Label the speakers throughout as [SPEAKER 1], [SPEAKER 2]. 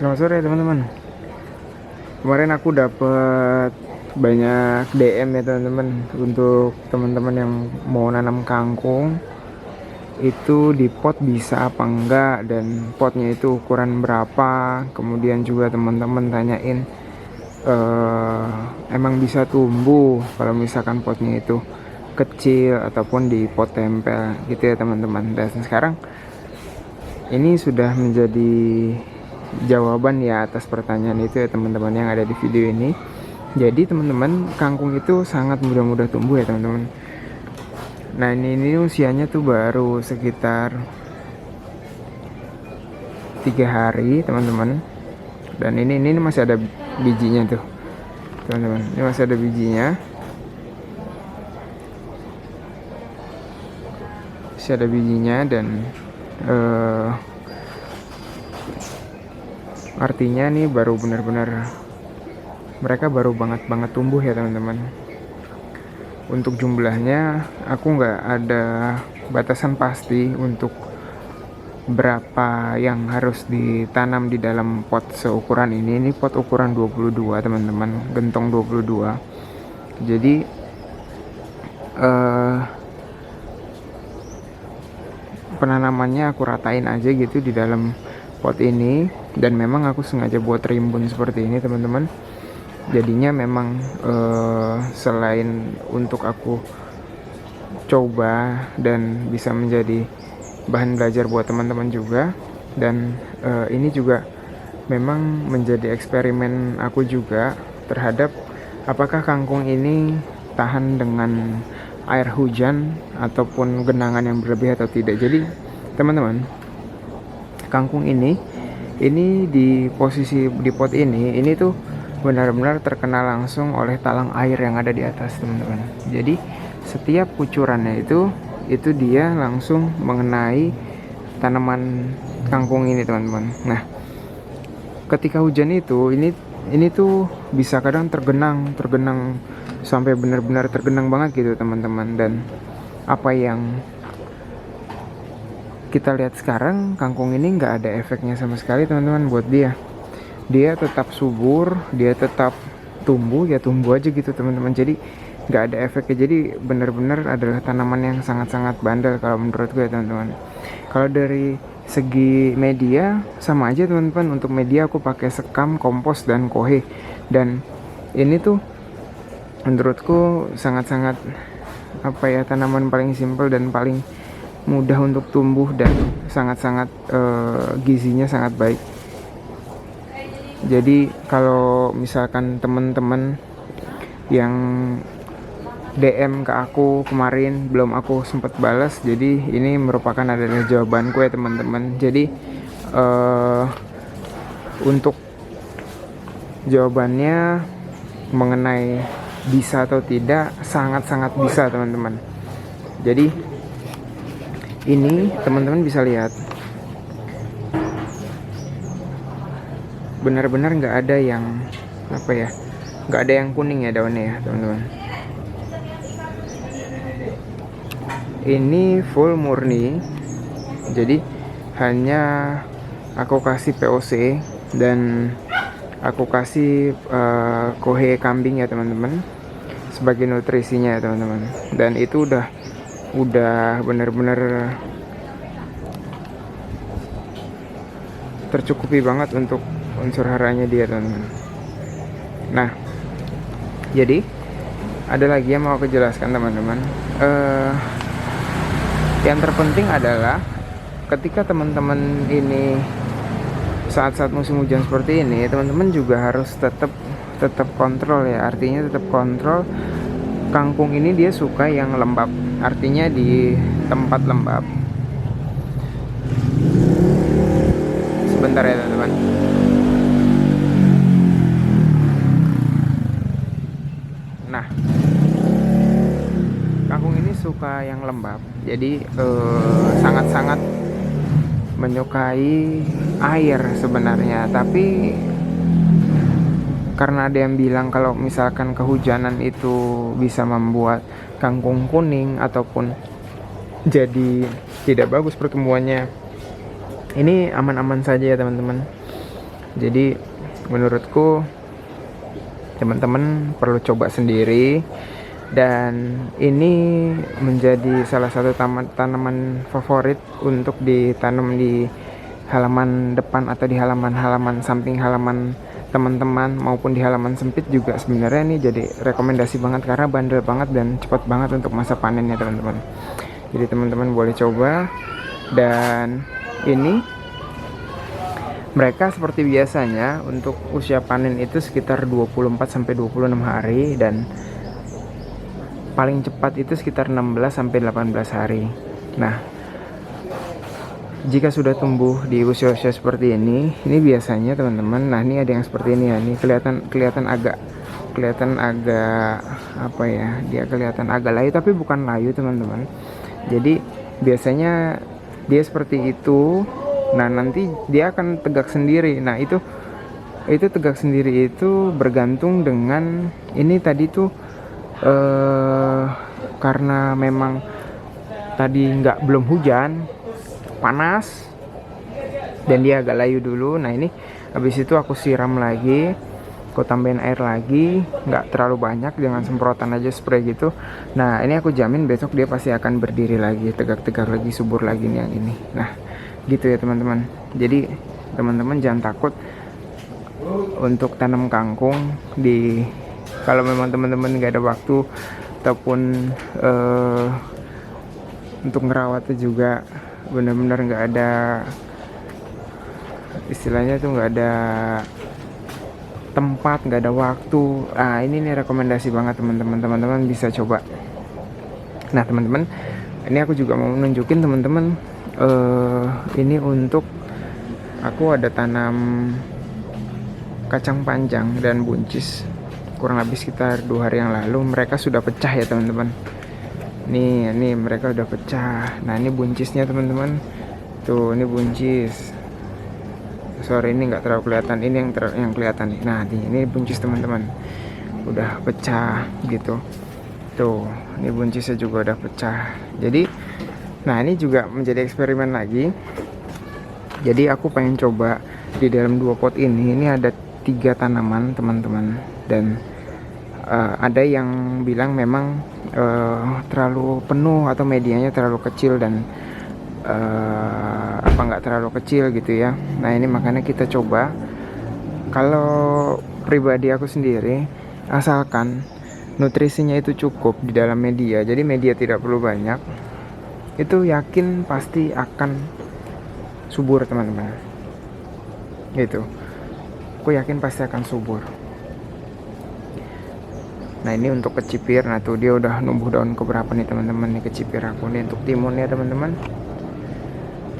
[SPEAKER 1] Selamat sore teman-teman. Kemarin aku dapat banyak DM ya teman-teman, untuk teman-teman yang mau nanam kangkung itu di pot bisa apa enggak, dan potnya itu ukuran berapa. Kemudian juga teman-teman tanyain emang bisa tumbuh kalau misalkan potnya itu kecil ataupun di pot tempel gitu ya teman-teman. Dan sekarang ini sudah menjadi jawaban ya atas pertanyaan itu ya teman-teman yang ada di video ini. Jadi teman-teman, kangkung itu sangat mudah-mudah tumbuh ya teman-teman. Nah ini usianya tuh baru sekitar 3 hari teman-teman. Dan ini masih ada bijinya tuh teman-teman. Ini masih ada bijinya. Masih ada bijinya dan artinya nih baru benar-benar mereka baru banget tumbuh ya teman-teman. Untuk jumlahnya aku nggak ada batasan pasti untuk berapa yang harus ditanam di dalam pot seukuran ini. Ini pot ukuran 22 teman-teman, gentong 22. Jadi penanamannya aku ratain aja gitu di dalam pot ini, dan memang aku sengaja buat rimbun seperti ini teman-teman. Jadinya memang selain untuk aku coba dan bisa menjadi bahan belajar buat teman-teman juga, dan ini juga memang menjadi eksperimen aku juga terhadap apakah kangkung ini tahan dengan air hujan ataupun genangan yang berlebih atau tidak. Jadi teman-teman, kangkung ini di posisi di pot ini tuh benar-benar terkena langsung oleh talang air yang ada di atas teman-teman. Jadi setiap kucurannya itu dia langsung mengenai tanaman kangkung ini teman-teman. Nah ketika hujan itu ini tuh bisa kadang tergenang sampai benar-benar tergenang banget gitu teman-teman. Dan apa yang kita lihat sekarang, kangkung ini nggak ada efeknya sama sekali teman-teman buat dia tetap subur, dia tetap tumbuh aja gitu teman-teman. Jadi nggak ada efeknya. Jadi benar-benar adalah tanaman yang sangat-sangat bandel kalau menurut gue teman-teman. Kalau dari segi media sama aja teman-teman. Untuk media aku pakai sekam, kompos, dan kohe. Dan ini tuh menurutku sangat-sangat tanaman paling simpel dan paling mudah untuk tumbuh, dan sangat-sangat gizinya sangat baik. Jadi kalau misalkan teman-teman yang DM ke aku kemarin belum aku sempat balas, jadi ini merupakan adalah jawabanku ya teman-teman. Jadi untuk jawabannya mengenai bisa atau tidak, sangat-sangat bisa teman-teman. Jadi ini teman-teman bisa lihat benar-benar nggak ada yang nggak ada yang kuning ya daunnya ya teman-teman. Ini full murni, jadi hanya aku kasih POC dan aku kasih kohe kambing ya teman-teman sebagai nutrisinya ya teman-teman. Dan itu udah benar-benar tercukupi banget untuk unsur haranya dia teman-teman. Nah jadi ada lagi yang mau aku jelaskan teman-teman. Yang terpenting adalah ketika teman-teman ini saat-saat musim hujan seperti ini, teman-teman juga harus tetap kontrol ya. Artinya tetap kontrol kangkung ini dia suka yang lembab, artinya di tempat lembab. Sebentar ya teman-teman. Nah kangkung ini suka yang lembab, jadi sangat-sangat menyukai air sebenarnya. Tapi karena ada yang bilang kalau misalkan kehujanan itu bisa membuat kangkung kuning ataupun jadi tidak bagus pertumbuhannya, ini aman-aman saja ya teman-teman. Jadi menurutku teman-teman perlu coba sendiri, dan ini menjadi salah satu tanaman favorit untuk ditanam di halaman depan atau di halaman samping halaman teman-teman maupun di halaman sempit juga. Sebenarnya ini jadi rekomendasi banget karena bandel banget dan cepat banget untuk masa panennya teman-teman. Jadi teman-teman boleh coba. Dan ini mereka seperti biasanya untuk usia panen itu sekitar 24-26 hari, dan paling cepat itu sekitar 16-18 hari. Nah, jika sudah tumbuh di usia-usia seperti ini biasanya teman-teman, nah ini ada yang seperti ini ya, ini kelihatan agak apa ya, dia kelihatan agak layu tapi bukan layu teman-teman. Jadi biasanya dia seperti itu. Nah, nanti dia akan tegak sendiri. Nah, itu tegak sendiri itu bergantung dengan ini tadi tuh karena memang tadi belum hujan, panas, dan dia agak layu dulu. Nah, ini habis itu aku siram lagi, aku tambahin air lagi, nggak terlalu banyak, jangan semprotan aja, spray gitu. Nah, ini aku jamin besok dia pasti akan berdiri lagi, tegak-tegak lagi, subur lagi nih yang ini. Nah, gitu ya teman-teman. Jadi teman-teman jangan takut untuk tanam kangkung kalau memang teman-teman nggak ada waktu ataupun untuk ngerawatnya juga benar-benar nggak ada, istilahnya tuh nggak ada tempat, nggak ada waktu. Ini nih rekomendasi banget teman-teman bisa coba. Nah teman-teman, ini aku juga mau nunjukin teman-teman, ini untuk aku ada tanam kacang panjang dan buncis kurang lebih sekitar 2 hari yang lalu. Mereka sudah pecah ya teman-teman. Nih mereka udah pecah. Nah, ini buncisnya teman-teman. Tuh, ini buncis. Sorry, ini nggak terlalu kelihatan. Ini yang kelihatan nih. Nah, ini buncis teman-teman. Udah pecah gitu. Tuh, ini buncisnya juga udah pecah. Jadi, nah ini juga menjadi eksperimen lagi. Jadi aku pengen coba di dalam 2 pot ini. Ini ada 3 tanaman teman-teman, dan ada yang bilang memang terlalu penuh atau medianya terlalu kecil, dan nggak terlalu kecil gitu ya. Nah, ini makanya kita coba. Kalau pribadi aku sendiri, asalkan nutrisinya itu cukup di dalam media, jadi media tidak perlu banyak, itu yakin pasti akan subur teman-teman. Gitu, aku yakin pasti akan subur. Nah, ini untuk kecipir. Nah, tuh dia udah numbuh daun keberapa nih teman-teman, nih kecipir aku nih. Untuk timunnya teman-teman,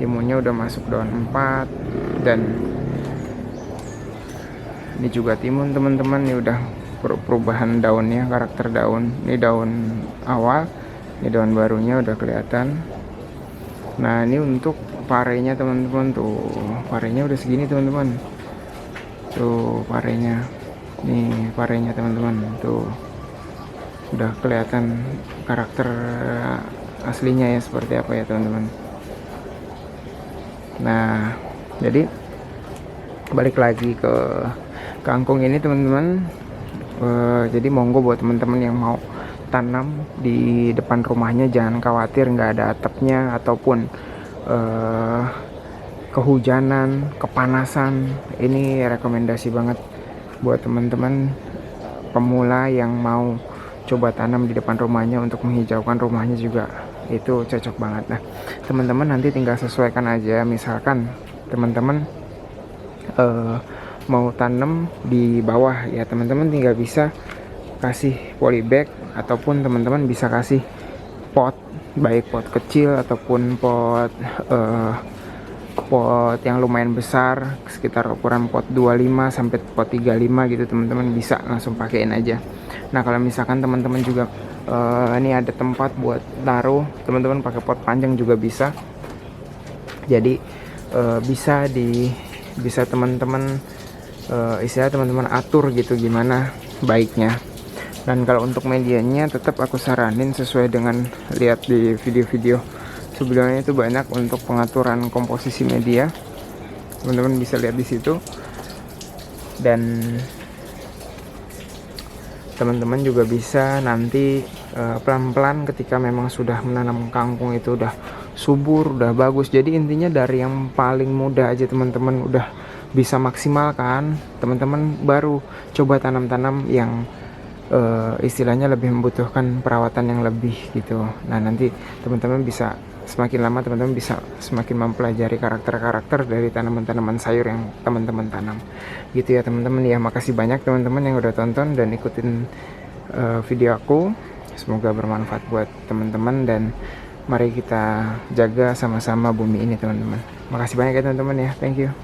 [SPEAKER 1] timunnya udah masuk daun 4, dan ini juga timun teman-teman, ini udah perubahan daunnya, karakter daun. Ini daun awal, ini daun barunya udah kelihatan. Nah, ini untuk parenya teman-teman, tuh parenya udah segini teman-teman. Tuh parenya, nih parenya teman-teman, tuh udah kelihatan karakter aslinya ya seperti apa ya teman-teman. Nah, jadi balik lagi ke kangkung ini teman-teman. Jadi monggo buat teman-teman yang mau tanam di depan rumahnya, jangan khawatir nggak ada atapnya ataupun kehujanan, kepanasan. Ini rekomendasi banget buat teman-teman pemula yang mau coba tanam di depan rumahnya untuk menghijaukan rumahnya juga. Itu cocok banget. Nah, teman-teman nanti tinggal sesuaikan aja. Misalkan teman-teman mau tanam di bawah ya, teman-teman tinggal bisa kasih polybag, ataupun teman-teman bisa kasih pot, baik pot kecil ataupun pot yang lumayan besar, sekitar ukuran pot 25 sampai pot 35 gitu teman-teman, bisa langsung pakein aja. Nah, kalau misalkan teman-teman juga ini ada tempat buat taruh, teman-teman pakai pot panjang juga bisa. Jadi bisa teman-teman istilah teman-teman atur gitu gimana baiknya. Dan kalau untuk medianya tetap aku saranin sesuai dengan lihat di video-video sebelumnya, itu banyak untuk pengaturan komposisi media, teman-teman bisa lihat di situ. dan teman-teman juga bisa nanti pelan-pelan ketika memang sudah menanam kangkung itu udah subur, udah bagus. Jadi intinya dari yang paling mudah aja teman-teman udah bisa maksimalkan, teman-teman baru coba tanam-tanam yang istilahnya lebih membutuhkan perawatan yang lebih gitu. Nah nanti teman-teman bisa semakin lama teman-teman bisa semakin mempelajari karakter-karakter dari tanaman-tanaman sayur yang teman-teman tanam gitu ya teman-teman ya. Makasih banyak teman-teman yang udah tonton dan ikutin video aku, semoga bermanfaat buat teman-teman dan mari kita jaga sama-sama bumi ini teman-teman. Makasih banyak ya teman-teman ya, thank you.